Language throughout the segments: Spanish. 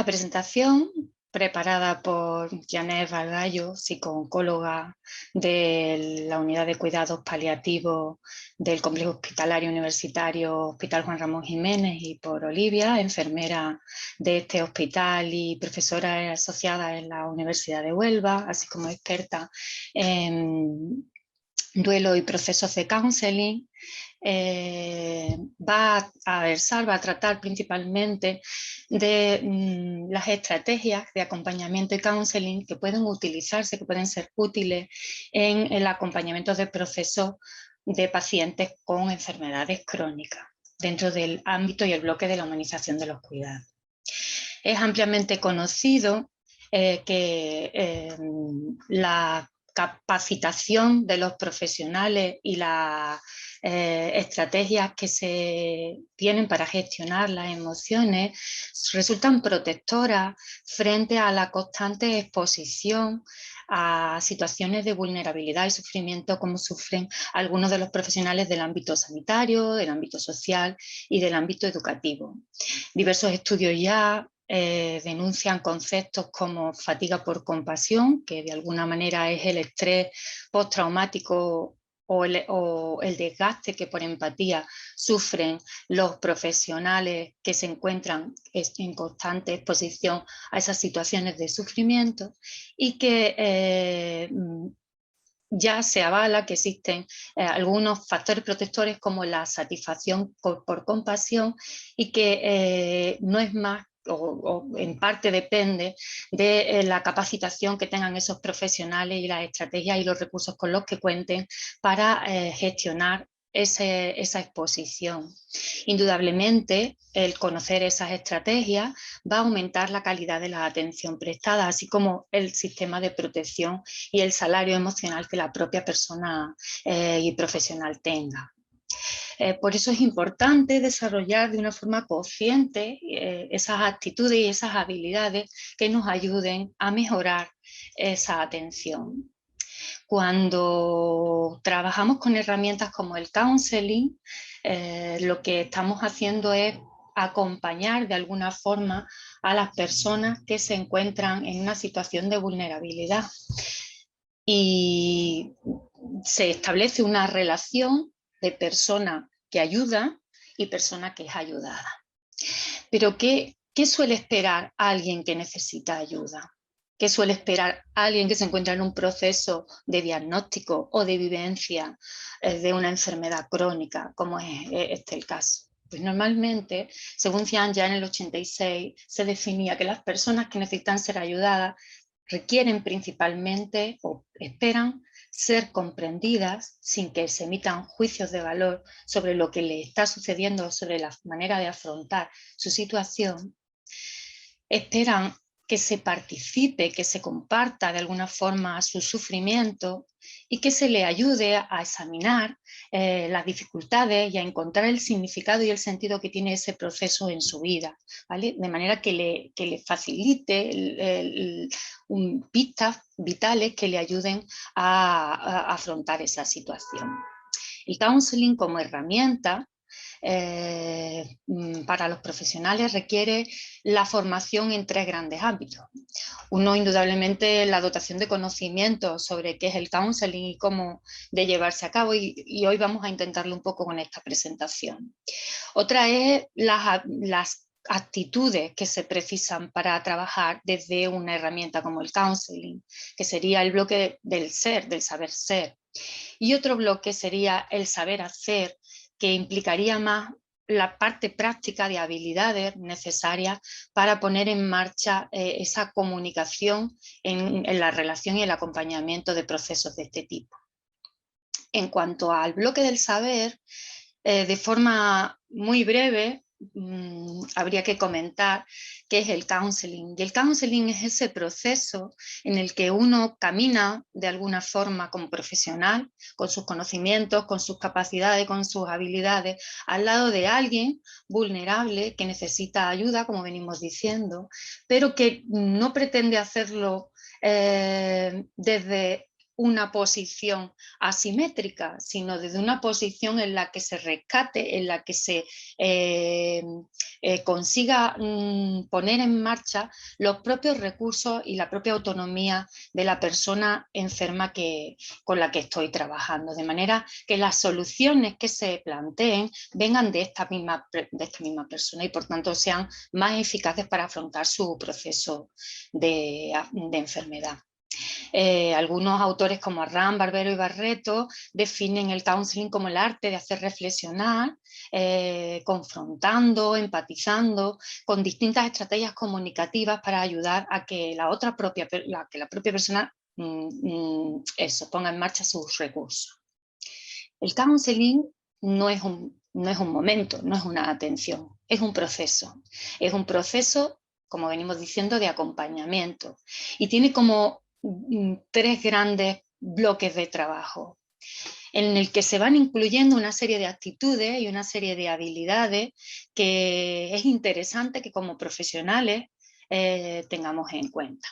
Esta presentación, preparada por Janet Valgallo, psicooncóloga de la Unidad de Cuidados Paliativos del Complejo Hospitalario Universitario Hospital Juan Ramón Jiménez, y por Olivia, enfermera de este hospital y profesora asociada en la Universidad de Huelva, así como experta en duelo y procesos de counseling. Va a tratar principalmente de las estrategias de acompañamiento y counseling que pueden utilizarse, que pueden ser útiles en el acompañamiento de procesos de pacientes con enfermedades crónicas dentro del ámbito y el bloque de la humanización de los cuidados. Es ampliamente conocido que la capacitación de los profesionales y las estrategias que se tienen para gestionar las emociones resultan protectoras frente a la constante exposición a situaciones de vulnerabilidad y sufrimiento como sufren algunos de los profesionales del ámbito sanitario, del ámbito social y del ámbito educativo. Diversos estudios ya denuncian conceptos como fatiga por compasión, que de alguna manera es el estrés postraumático o el desgaste que por empatía sufren los profesionales que se encuentran en constante exposición a esas situaciones de sufrimiento, y que ya se avala que existen algunos factores protectores como la satisfacción por compasión, y que no es más o en parte depende de la capacitación que tengan esos profesionales y las estrategias y los recursos con los que cuenten para gestionar esa exposición. Indudablemente, el conocer esas estrategias va a aumentar la calidad de la atención prestada, así como el sistema de protección y el salario emocional que la propia persona y profesional tenga. Por eso es importante desarrollar de una forma consciente esas actitudes y esas habilidades que nos ayuden a mejorar esa atención. Cuando trabajamos con herramientas como el counseling, lo que estamos haciendo es acompañar de alguna forma a las personas que se encuentran en una situación de vulnerabilidad, y se establece una relación de persona que ayuda y persona que es ayudada. Pero ¿qué suele esperar alguien que necesita ayuda? ¿Qué suele esperar alguien que se encuentra en un proceso de diagnóstico o de vivencia de una enfermedad crónica, como es el caso? Pues normalmente, según Cian, ya en el 86 se definía que las personas que necesitan ser ayudadas requieren principalmente o esperan ser comprendidas sin que se emitan juicios de valor sobre lo que le está sucediendo, sobre la manera de afrontar su situación. Esperan que se participe, que se comparta de alguna forma su sufrimiento y que se le ayude a examinar las dificultades y a encontrar el significado y el sentido que tiene ese proceso en su vida, ¿vale? De manera que le facilite pistas vitales que le ayuden a afrontar esa situación. El counseling como herramienta para los profesionales requiere la formación en tres grandes ámbitos. Uno, indudablemente, la dotación de conocimientos sobre qué es el counseling y cómo de llevarse a cabo, y hoy vamos a intentarlo un poco con esta presentación. Otra es las actitudes que se precisan para trabajar desde una herramienta como el counseling, que sería el bloque del ser, del saber ser. Y otro bloque sería el saber hacer, que implicaría más la parte práctica de habilidades necesarias para poner en marcha esa comunicación en la relación y el acompañamiento de procesos de este tipo. En cuanto al bloque del saber, de forma muy breve, habría que comentar qué es el counseling. Y el counseling es ese proceso en el que uno camina de alguna forma como profesional, con sus conocimientos, con sus capacidades, con sus habilidades, al lado de alguien vulnerable que necesita ayuda, como venimos diciendo, pero que no pretende hacerlo desde una posición asimétrica, sino desde una posición en la que se rescate, en la que se consiga poner en marcha los propios recursos y la propia autonomía de la persona enferma con la que estoy trabajando, de manera que las soluciones que se planteen vengan de esta misma persona y por tanto sean más eficaces para afrontar su proceso de enfermedad. Algunos autores como Arran, Barbero y Barreto definen el counseling como el arte de hacer reflexionar, confrontando, empatizando con distintas estrategias comunicativas para ayudar a que la propia persona eso, ponga en marcha sus recursos. El counseling no es un momento, no es una atención, es un proceso. Es un proceso, como venimos diciendo, de acompañamiento y tiene como 3 grandes bloques de trabajo en el que se van incluyendo una serie de actitudes y una serie de habilidades que es interesante que como profesionales tengamos en cuenta.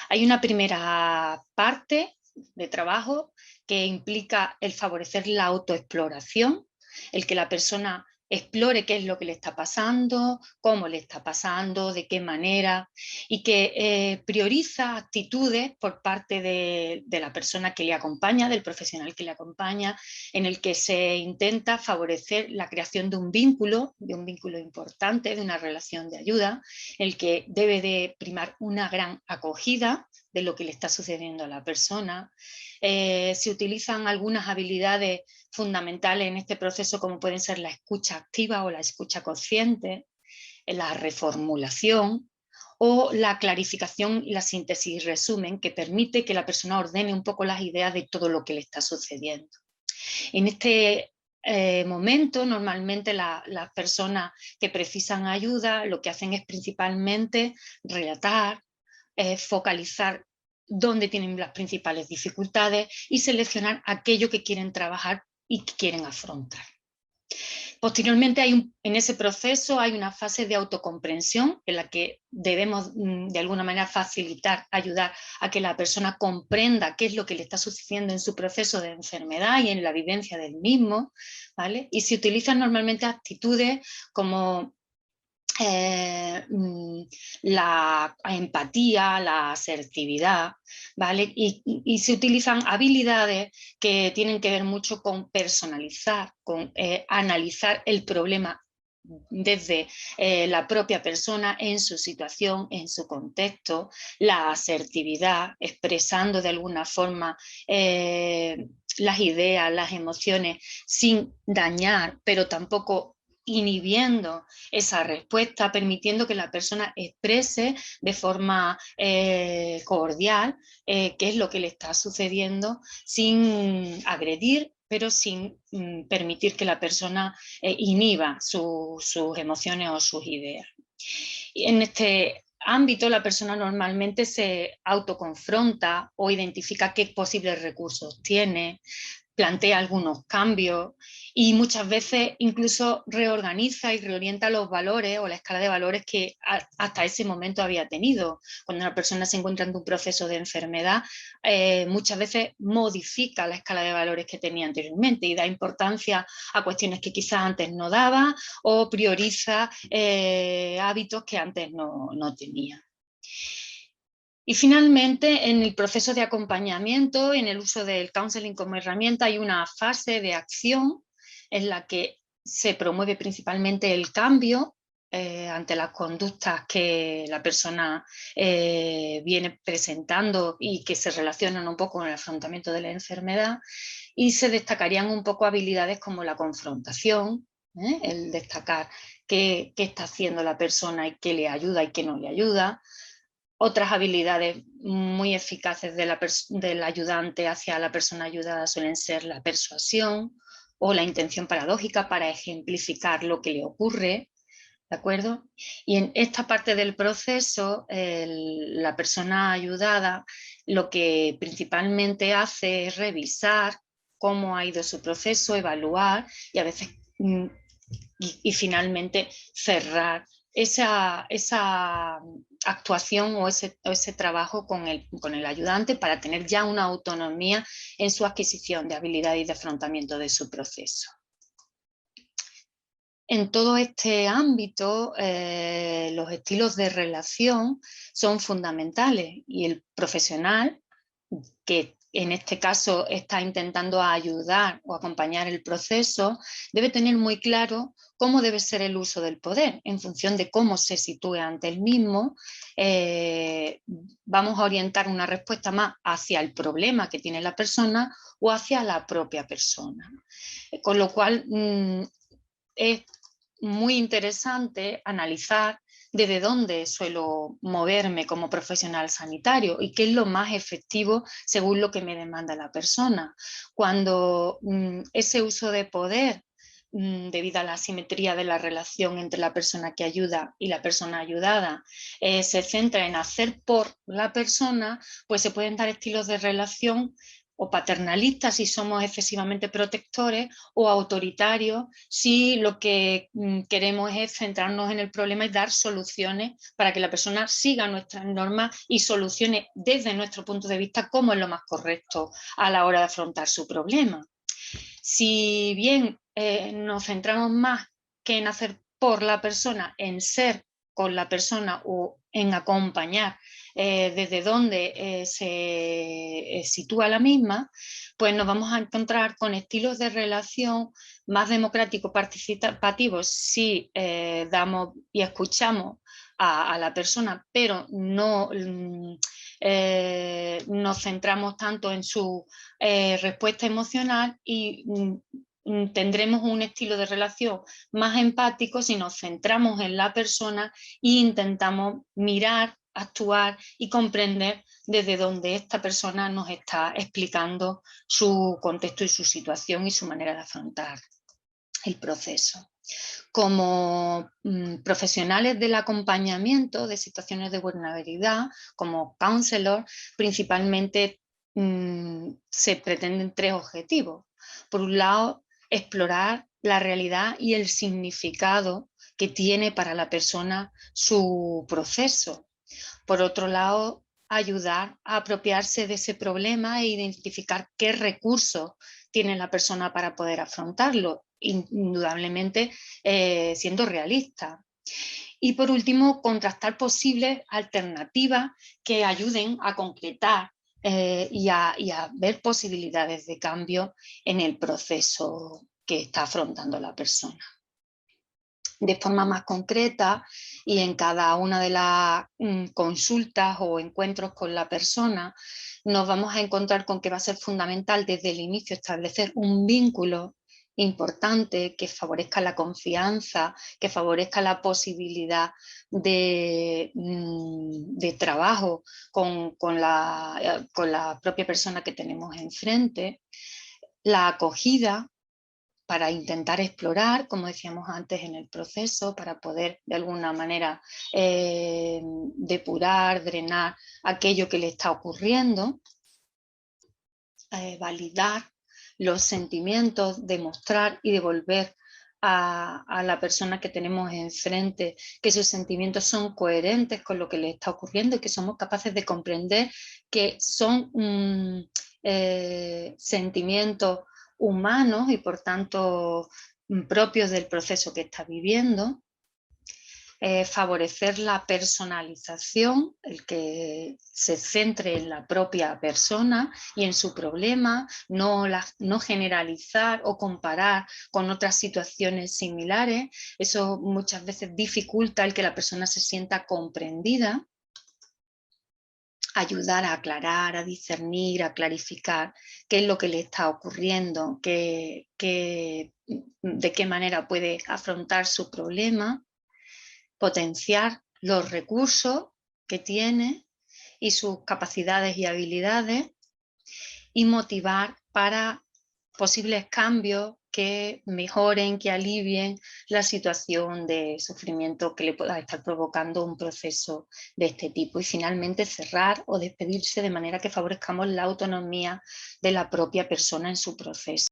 Hay una primera parte de trabajo que implica el favorecer la autoexploración, el que la persona explore qué es lo que le está pasando, cómo le está pasando, de qué manera, y que prioriza actitudes por parte de la persona que le acompaña, del profesional que le acompaña, en el que se intenta favorecer la creación de un vínculo importante, de una relación de ayuda, el que debe de primar una gran acogida de lo que le está sucediendo a la persona. Se utilizan algunas habilidades fundamentales en este proceso como pueden ser la escucha activa o la escucha consciente, la reformulación o la clarificación y la síntesis y resumen que permite que la persona ordene un poco las ideas de todo lo que le está sucediendo. En este momento normalmente las personas que precisan ayuda lo que hacen es principalmente relatar, focalizar dónde tienen las principales dificultades y seleccionar aquello que quieren trabajar y que quieren afrontar. Posteriormente en ese proceso hay una fase de autocomprensión en la que debemos de alguna manera facilitar, ayudar a que la persona comprenda qué es lo que le está sucediendo en su proceso de enfermedad y en la vivencia del mismo, ¿vale? Y se utilizan normalmente actitudes como la empatía, la asertividad, ¿vale? Y se utilizan habilidades que tienen que ver mucho con personalizar, con analizar el problema desde la propia persona en su situación, en su contexto, la asertividad, expresando de alguna forma las ideas, las emociones sin dañar, pero tampoco inhibiendo esa respuesta, permitiendo que la persona exprese de forma cordial qué es lo que le está sucediendo sin agredir, pero sin permitir que la persona inhiba sus emociones o sus ideas. Y en este ámbito la persona normalmente se autoconfronta o identifica qué posibles recursos tiene, plantea algunos cambios y muchas veces incluso reorganiza y reorienta los valores o la escala de valores que hasta ese momento había tenido. Cuando una persona se encuentra en un proceso de enfermedad, muchas veces modifica la escala de valores que tenía anteriormente y da importancia a cuestiones que quizás antes no daba o prioriza hábitos que antes no tenía. Y finalmente, en el proceso de acompañamiento, en el uso del counseling como herramienta, hay una fase de acción en la que se promueve principalmente el cambio ante las conductas que la persona viene presentando y que se relacionan un poco con el afrontamiento de la enfermedad, y se destacarían un poco habilidades como la confrontación, el destacar qué está haciendo la persona y qué le ayuda y qué no le ayuda. Otras habilidades muy eficaces del ayudante hacia la persona ayudada suelen ser la persuasión o la intención paradójica para ejemplificar lo que le ocurre, ¿de acuerdo? Y en esta parte del proceso, la persona ayudada lo que principalmente hace es revisar cómo ha ido su proceso, evaluar y a veces y finalmente cerrar esa actuación o ese trabajo con el ayudante para tener ya una autonomía en su adquisición de habilidades y de afrontamiento de su proceso. En todo este ámbito, los estilos de relación son fundamentales y el profesional, que en este caso está intentando ayudar o acompañar el proceso, debe tener muy claro cómo debe ser el uso del poder en función de cómo se sitúe ante el mismo. Vamos a orientar una respuesta más hacia el problema que tiene la persona o hacia la propia persona. Con lo cual, es muy interesante analizar desde dónde suelo moverme como profesional sanitario y qué es lo más efectivo según lo que me demanda la persona. Cuando ese uso de poder, debido a la asimetría de la relación entre la persona que ayuda y la persona ayudada, se centra en hacer por la persona, pues se pueden dar estilos de relación o paternalistas si somos excesivamente protectores, o autoritarios si lo que queremos es centrarnos en el problema y dar soluciones para que la persona siga nuestras normas y solucione desde nuestro punto de vista cómo es lo más correcto a la hora de afrontar su problema. Si bien nos centramos más que en hacer por la persona, en ser con la persona o en acompañar desde donde se sitúa la misma, pues nos vamos a encontrar con estilos de relación más democráticos, participativos, si damos y escuchamos a la persona, pero no nos centramos tanto en su respuesta emocional, y tendremos un estilo de relación más empático si nos centramos en la persona e intentamos mirar, actuar y comprender desde donde esta persona nos está explicando su contexto y su situación y su manera de afrontar el proceso. Como profesionales del acompañamiento de situaciones de vulnerabilidad, como counselor, principalmente se pretenden tres objetivos. Por un lado, explorar la realidad y el significado que tiene para la persona su proceso. Por otro lado, ayudar a apropiarse de ese problema e identificar qué recursos tiene la persona para poder afrontarlo, indudablemente siendo realista. Y por último, contrastar posibles alternativas que ayuden a concretar y a ver posibilidades de cambio en el proceso que está afrontando la persona. De forma más concreta y en cada una de las consultas o encuentros con la persona, nos vamos a encontrar con que va a ser fundamental desde el inicio establecer un vínculo importante que favorezca la confianza, que favorezca la posibilidad de trabajo con la propia persona que tenemos enfrente, la acogida, para intentar explorar, como decíamos antes, en el proceso, para poder de alguna manera depurar, drenar aquello que le está ocurriendo, validar los sentimientos, demostrar y devolver a la persona que tenemos enfrente que sus sentimientos son coherentes con lo que le está ocurriendo y que somos capaces de comprender que son sentimientos humanos y por tanto propios del proceso que está viviendo. Favorecer la personalización, el que se centre en la propia persona y en su problema, no generalizar o comparar con otras situaciones similares. Eso muchas veces dificulta el que la persona se sienta comprendida. Ayudar a aclarar, a discernir, a clarificar qué es lo que le está ocurriendo, de qué manera puede afrontar su problema. Potenciar los recursos que tiene y sus capacidades y habilidades, y motivar para posibles cambios que mejoren, que alivien la situación de sufrimiento que le pueda estar provocando un proceso de este tipo. Y finalmente cerrar o despedirse de manera que favorezcamos la autonomía de la propia persona en su proceso.